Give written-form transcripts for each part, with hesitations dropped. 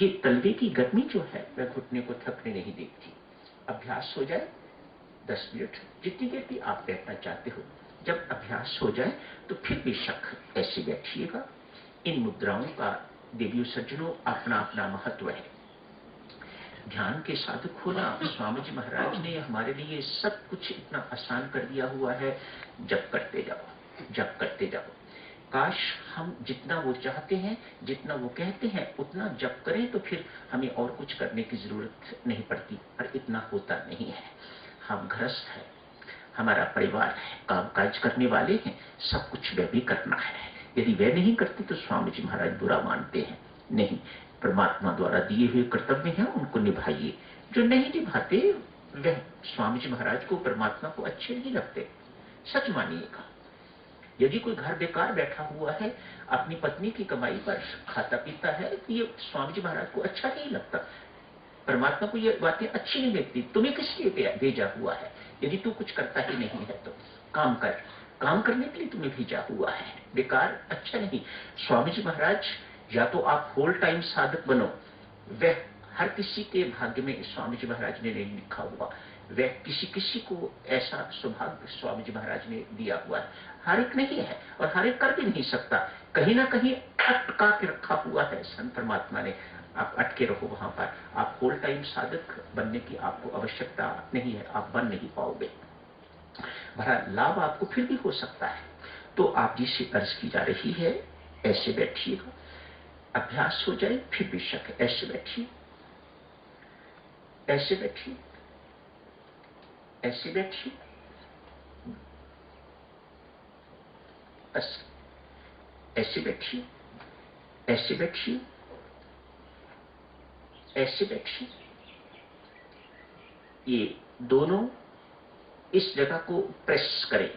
ये तलवे की गर्मी जो है वह घुटने को थकने नहीं देती। अभ्यास हो जाए 10 मिनट, जितनी देर भी आप बैठना चाहते हो, जब अभ्यास हो जाए तो फिर बेशक ऐसे बैठिएगा। इन मुद्राओं का देवियों सज्जनों अपना अपना महत्व है। ध्यान के साधक होना, स्वामी जी महाराज ने हमारे लिए सब कुछ इतना आसान कर दिया हुआ है। जप करते जाओ, जप करते जाओ। काश हम जितना वो चाहते हैं, जितना वो कहते हैं उतना जप करें तो फिर हमें और कुछ करने की जरूरत नहीं पड़ती, पर इतना होता नहीं है। हम गृहस्थ हैं, हमारा परिवार है, काम काज करने वाले हैं, सब कुछ वह भी करना है। यदि वह नहीं करते तो स्वामी जी महाराज बुरा मानते हैं। नहीं, परमात्मा द्वारा दिए हुए कर्तव्य हैं, उनको निभाइए। जो नहीं निभाते वह स्वामी जी महाराज को, परमात्मा को अच्छे नहीं लगते। सच मानिएगा। यदि कोई घर बेकार बैठा हुआ है, अपनी पत्नी की कमाई पर खाता पीता है, तो ये स्वामी जी महाराज को अच्छा नहीं लगता। परमात्मा को ये बातें अच्छी नहीं लगती। तुम्हें किस लिए भेजा हुआ है? यदि तू कुछ करता ही नहीं है तो काम कर। काम करने के लिए तुम्हें भेजा हुआ है, बेकार अच्छा नहीं। स्वामी जी महाराज, या तो आप होल टाइम साधक बनो, वह हर किसी के भाग्य में स्वामी जी महाराज ने नहीं लिखा हुआ। वह किसी किसी को ऐसा सौभाग्य स्वामी जी महाराज ने दिया हुआ है। हर एक नहीं है और हर एक कर भी नहीं सकता। कहीं ना कहीं अटका के रखा हुआ है संत परमात्मा ने। आप अटके रहो वहां पर। आप होल टाइम साधक बनने की आपको आवश्यकता नहीं है, आप बन नहीं पाओगे। भला लाभ आपको फिर भी हो सकता है। तो आप जिससे अर्ज की जा रही है, ऐसे बैठिएगा। अभ्यास हो जाए फिर बेशक ऐसे बैठिए, ऐसे बैठिए, ऐसे बैठिए, बस ऐसे बैठिए, ऐसे बैठिए, ऐसे बैठिए। ये दोनों इस जगह को प्रेस करें।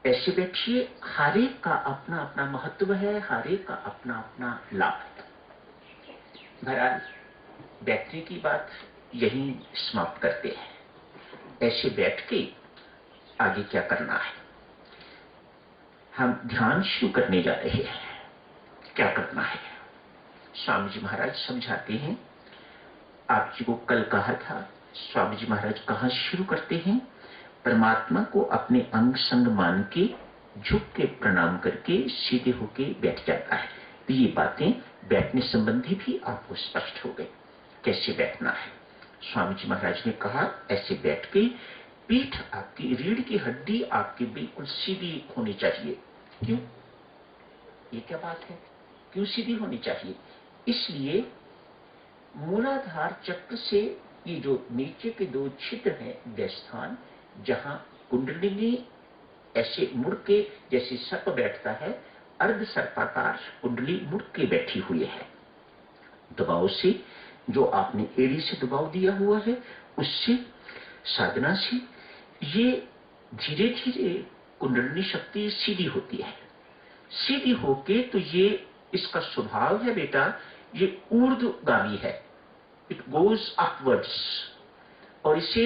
ऐसे बैठिए। हर एक का अपना अपना महत्व है, हर एक का अपना अपना लाभ है। बहरहाल बैठने की बात यहीं समाप्त करते हैं। ऐसे बैठ के आगे क्या करना है, हम ध्यान शुरू करने जा रहे हैं। क्या करना है स्वामी जी महाराज समझाते हैं। आप जी को कल कहा था, स्वामी जी महाराज कहां शुरू करते हैं? परमात्मा को अपने अंग संग मान के, झुक के प्रणाम करके सीधे होके बैठ जाता है। तो ये बातें बैठने संबंधी भी आपको स्पष्ट हो गई। कैसे बैठना है? स्वामी जी महाराज ने कहा ऐसे बैठ के पीठ आपकी, रीढ़ की हड्डी आपकी बिल्कुल सीधी होनी चाहिए। क्यों? ये क्या बात है? क्यों सीधी होनी चाहिए? इसलिए मूलाधार चक्र से ये जो नीचे के दो छिद्र हैं, व्यस्थान, जहां कुंडलिनी ऐसे मुड़ के जैसे सर्प बैठता है, अर्ध सर्पाकार कुंडली मुड़ के बैठी हुई है। दबाव से, जो आपने एड़ी से दबाव दिया हुआ है, उससे, साधना से ये धीरे धीरे कुंडलिनी शक्ति सीधी होती है। सीधी होके तो ये, इसका स्वभाव है बेटा, ये ऊर्ध्वगामी है। It goes upwards. और इसे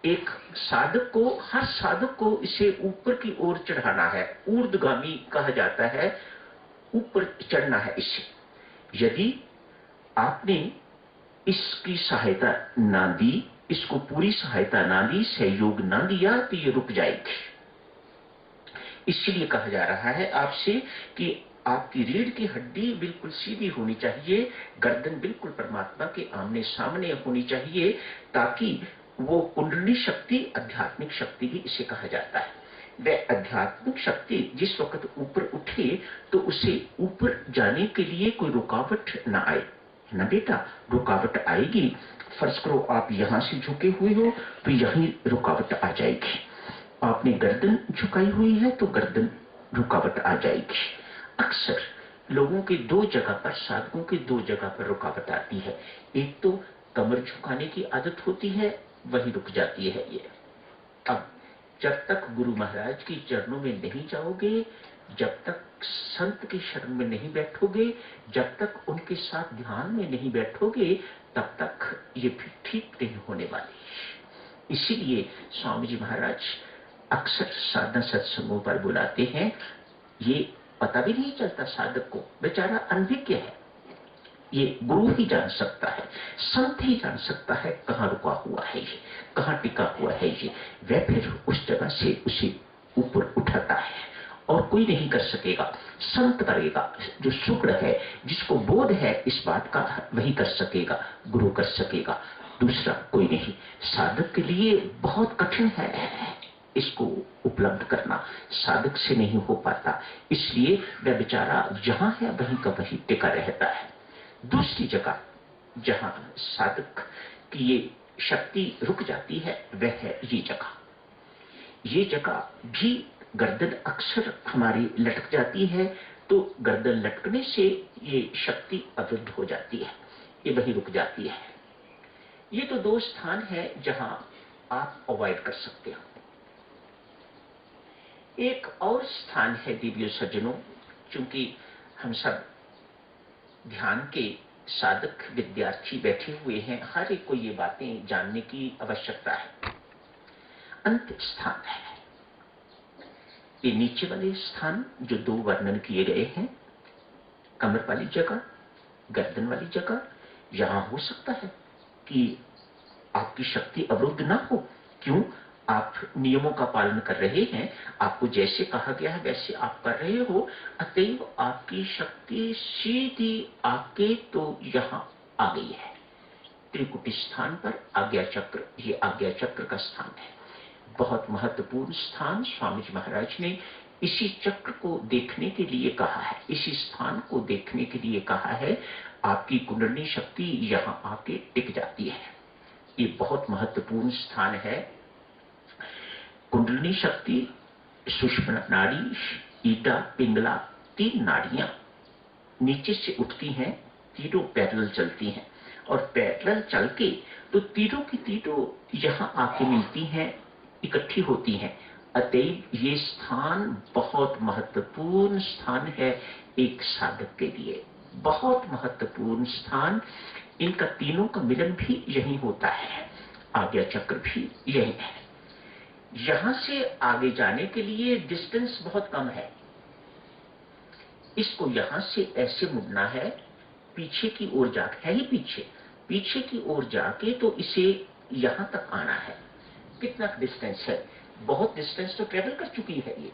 एक साधक को, हर साधक को इसे ऊपर की ओर चढ़ाना है। ऊर्ध्वगामी कहा जाता है, ऊपर चढ़ना है इसे। यदि आपने इसकी सहायता ना दी, इसको पूरी सहायता ना दी, सहयोग ना दिया, तो ये रुक जाएगी। इसलिए कहा जा रहा है आपसे कि आपकी रीढ़ की हड्डी बिल्कुल सीधी होनी चाहिए, गर्दन बिल्कुल परमात्मा के आमने सामने होनी चाहिए, ताकि वो कुंडली शक्ति, आध्यात्मिक शक्ति भी इसे कहा जाता है। वह आध्यात्मिक शक्ति जिस वक्त ऊपर उठे तो उसे ऊपर जाने के लिए कोई रुकावट ना आए। ना बेटा, रुकावट आएगी। फर्ज करो आप यहां से झुके हुए हो तो यहीं रुकावट आ जाएगी। आपने गर्दन झुकाई हुई है तो गर्दन रुकावट आ जाएगी। अक्सर लोगों के दो जगह पर, साधकों के दो जगह पर रुकावट आती है। एक तो कमर झुकाने की आदत होती है, वही रुक जाती है ये। अब जब तक गुरु महाराज की चरणों में नहीं जाओगे, जब तक संत की शरण में नहीं बैठोगे, जब तक उनके साथ ध्यान में नहीं बैठोगे, तब तक ये भी ठीक नहीं होने वाली। इसीलिए स्वामी जी महाराज अक्सर साधना सत्संगों पर बुलाते हैं, ये पता भी नहीं चलता साधक को, बेचारा अनभिज्ञ है। ये गुरु ही जान सकता है, संत ही जान सकता है कहाँ रुका हुआ है ये, कहाँ टिका हुआ है ये। वह फिर उस जगह से उसे ऊपर उठाता है और कोई नहीं कर सकेगा। संत करेगा, जो शुक्र है, जिसको बोध है इस बात का, वही कर सकेगा, गुरु कर सकेगा, दूसरा कोई नहीं। साधक के लिए बहुत कठिन है इसको उपलब्ध करना, साधक से नहीं हो पाता। इसलिए वह बेचारा जहां है वहीं का वहीं टिका रहता है। दूसरी जगह जहां साधक की ये शक्ति रुक जाती है वह है ये जगह। ये जगह भी गर्दन अक्सर हमारी लटक जाती है, तो गर्दन लटकने से ये शक्ति अवरुद्ध हो जाती है, ये वहीं रुक जाती है। ये तो दो स्थान है जहां आप अवॉइड कर सकते हो। एक और स्थान है दिव्य सज्जनों, चूंकि हम सब ध्यान के साधक विद्यार्थी बैठे हुए हैं, हर एक को ये बातें जानने की आवश्यकता है। अंत स्थान है ये नीचे वाले स्थान जो दो वर्णन किए गए हैं, कमर वाली जगह, गर्दन वाली जगह। यहां हो सकता है कि आपकी शक्ति अवरुद्ध ना हो। क्यों? आप नियमों का पालन कर रहे हैं, आपको जैसे कहा गया है वैसे आप कर रहे हो, अतएव आपकी शक्ति सीधी आके तो यहां आ गई है। त्रिकुटी स्थान पर आज्ञा चक्र, ये आज्ञा चक्र का स्थान है, बहुत महत्वपूर्ण स्थान। स्वामी जी महाराज ने इसी चक्र को देखने के लिए कहा है, इसी स्थान को देखने के लिए कहा है। आपकी कुंडलिनी शक्ति यहां आके टिक जाती है, ये बहुत महत्वपूर्ण स्थान है। कुंडलिनी शक्ति, सुषुम्ना नाड़ी, ईटा, पिंगला, तीन नाड़ियां नीचे से उठती हैं, तीनों पैरेलल चलती हैं और पैरेलल चल के तो तीनों की तीनों यहां आके मिलती हैं, इकट्ठी होती हैं। अतएव ये स्थान बहुत महत्वपूर्ण स्थान है एक साधक के लिए, बहुत महत्वपूर्ण स्थान। इनका तीनों का मिलन भी यही होता है, आज्ञा चक्र भी यही है। यहां से आगे जाने के लिए डिस्टेंस बहुत कम है, इसको यहां से ऐसे मुड़ना है, पीछे की ओर जाके, है ही पीछे, पीछे की ओर जाके तो इसे यहां तक आना है। कितना डिस्टेंस है? बहुत डिस्टेंस तो ट्रेवल कर चुकी है ये,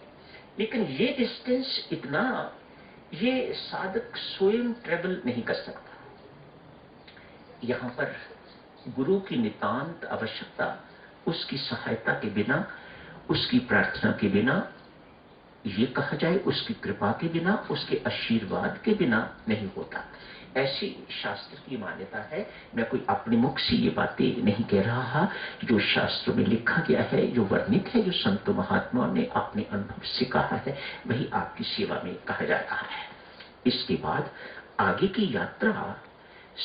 लेकिन ये डिस्टेंस इतना, ये साधक स्वयं ट्रेवल नहीं कर सकता। यहां पर गुरु की नितांत आवश्यकता, उसकी सहायता के बिना, उसकी प्रार्थना के बिना, ये कहा जाए उसकी कृपा के बिना, उसके आशीर्वाद के बिना नहीं होता। ऐसी शास्त्र की मान्यता है। मैं कोई अपने मुख से ये बातें नहीं कह रहा, जो शास्त्रों में लिखा गया है, जो वर्णित है, जो संत महात्माओं ने अपने अनुभव से कहा है, वही आपकी सेवा में कहा जा रहा है। इसके बाद आगे की यात्रा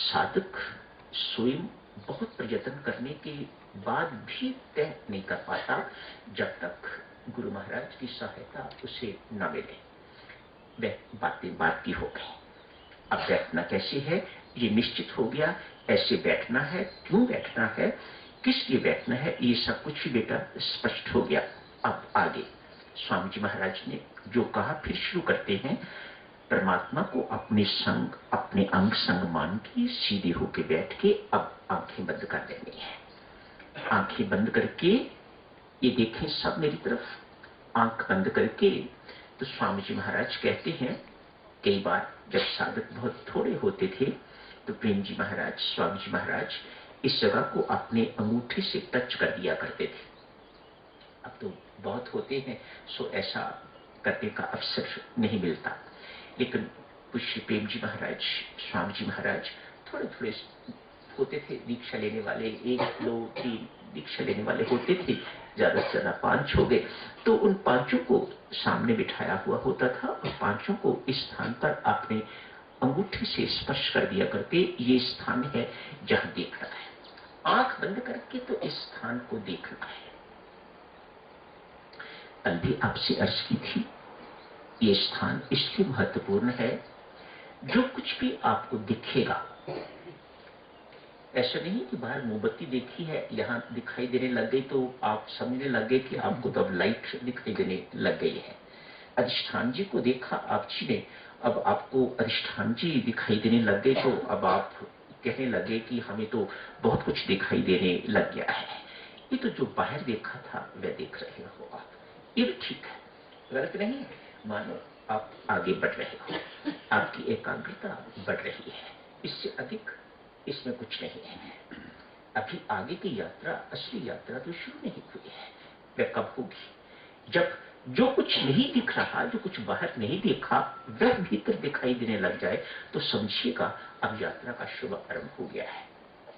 साधक स्वयं बहुत प्रयत्न करने के बाद भी तय नहीं कर पाता, जब तक गुरु महाराज की सहायता उसे न मिले। वह बातें बात की हो गई। अब बैठना कैसे है ये निश्चित हो गया, ऐसे बैठना है, क्यों बैठना है, किस लिए बैठना है, ये सब कुछ ही बेटा स्पष्ट हो गया। अब आगे स्वामी जी महाराज ने जो कहा फिर शुरू करते हैं। परमात्मा को अपने संग, अपने अंग संग मान के सीधे होके बैठ के अब आंखें बंद कर देनी है। आंखें बंद करके ये देखें सब मेरी तरफ, आंख बंद करके तो स्वामी जी महाराज कहते हैं, कई बार जब साधक बहुत थोड़े होते थे तो प्रेम जी महाराज, स्वामी जी महाराज इस जगह को अपने अंगूठे से टच कर दिया करते थे। अब तो बहुत होते हैं, सो ऐसा करने का अवसर नहीं मिलता, लेकिन पुष्य प्रेम जी महाराज, स्वामी जी महाराज थोड़े थोड़े होते थे दीक्षा लेने वाले, 1 2 3 दीक्षा लेने वाले होते थे, ज्यादा से ज्यादा 5 हो गए, तो उन 5 को सामने बिठाया हुआ होता था और 5 को इस स्थान पर अपने अंगूठे से स्पर्श कर दिया करके, ये स्थान है जहां देखना है। आंख बंद करके तो इस स्थान को देखना है। कल भी आपसे अर्ज की थी, ये स्थान इसलिए महत्वपूर्ण है, जो कुछ भी आपको दिखेगा, ऐसा नहीं कि बाहर मोमबत्ती देखी है, यहां दिखाई देने लग गई तो आप समझने लग गए कि आपको तो अब लाइट दिखाई देने लग गई है। अधिष्ठान जी को देखा आप जी ने, अब आपको अधिष्ठान जी दिखाई देने लग गए, तो अब आप कहने लगे कि हमें तो बहुत कुछ दिखाई देने लग गया है। ये तो जो बाहर देखा था वह देख रहे हो आप, ये भी ठीक है, गलत नहीं है। मानो आप आगे बढ़ रहे हो, आपकी एकाग्रता बढ़ रही है, इससे अधिक इसमें कुछ नहीं है। अभी आगे की यात्रा, असली यात्रा तो शुरू नहीं हुई है। वह कब होगी? जब जो कुछ नहीं दिख रहा, जो कुछ बाहर नहीं देखा, वह भीतर दिखाई देने लग जाए, तो समझिएगा अब यात्रा का शुभ आरंभ हो गया है।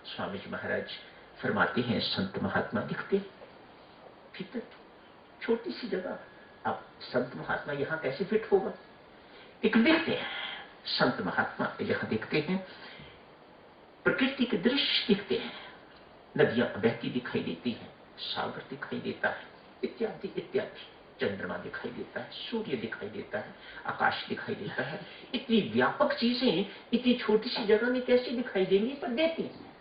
स्वामी जी महाराज फरमाते हैं, संत महात्मा दिखते भीतर, छोटी सी जगह, अब संत महात्मा यहां कैसे फिट होगा? एक देखते हैं संत महात्मा यहां दिखते हैं, प्रकृति के दृश्य दिखते हैं, नदियां बहती दिखाई देती हैं, सागर दिखाई देता है, इत्यादि इत्यादि, चंद्रमा दिखाई देता है, सूर्य दिखाई देता है, आकाश दिखाई देता है। इतनी व्यापक चीजें इतनी छोटी सी जगह में कैसे दिखाई देंगी? पर देती हैं।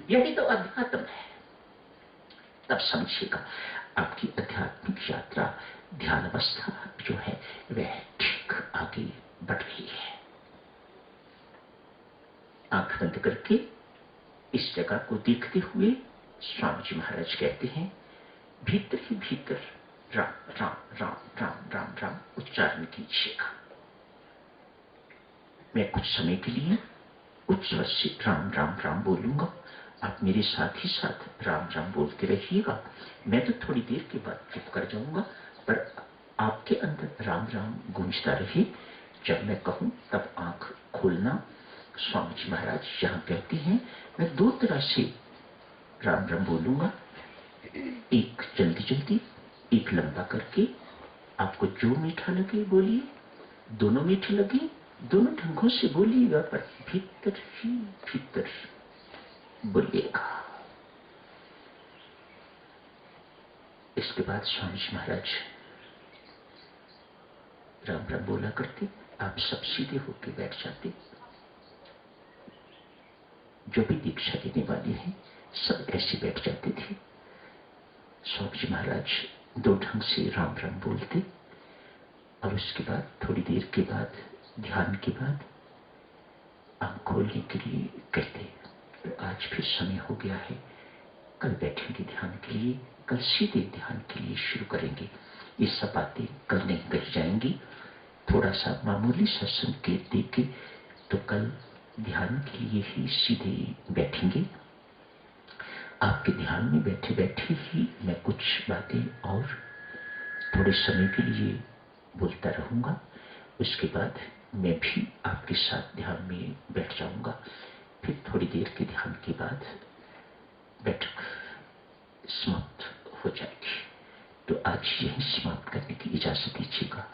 यही तो अध्यात्म है। तब समझिएगा आपकी आध्यात्मिक यात्रा, ध्यान अवस्था जो है वह ठीक आगे बढ़ रही है। आंख बंद करके इस जगह को देखते हुए स्वामी जी महाराज कहते हैं, भीतर ही भीतर राम राम राम राम राम राम उच्चारण कीजिएगा। मैं कुछ समय के लिए उच्च स्वर से राम राम राम बोलूंगा, आप मेरे साथ ही साथ राम राम बोलते रहिएगा। मैं तो थोड़ी देर के बाद चुप कर जाऊंगा, पर आपके अंदर राम राम गूंजता रहे। जब मैं कहूं तब आंख खोलना। स्वामी जी महाराज यहां कहते हैं, मैं दो तरह से राम राम बोलूंगा, एक जल्दी जल्दी, एक लंबा करके। आपको जो मीठा लगे बोलिए, दोनों मीठे लगे दोनों ढंगों से बोलिएगा, पर भीतर ही भीतर बोलिएगा। इसके बाद स्वामी जी महाराज राम राम बोला करते, आप सब सीधे होकर बैठ जाते। जो भी दीक्षा देने वाले हैं सब ऐसे बैठ जाते थे। स्वामी जी महाराज दो ढंग से राम राम बोलते, और उसके बाद थोड़ी देर के बाद, ध्यान के बाद आंख खोलने के लिए कहते। तो आज फिर समय हो गया है, कल बैठेंगे ध्यान के लिए, कल सीधे ध्यान के लिए शुरू करेंगे। ये सब बातें कल नहीं कही जाएंगी, थोड़ा सा मामूली सा संकेत देके तो कल ध्यान के लिए ही सीधे बैठेंगे। आपके ध्यान में बैठे बैठे ही मैं कुछ बातें और थोड़े समय के लिए बोलता रहूंगा। उसके बाद मैं भी आपके साथ ध्यान में बैठ जाऊंगा। फिर थोड़ी देर के ध्यान के बाद बैठक समाप्त हो जाएगी। तो आज यही समाप्त करने की इजाजत दीजिएगा।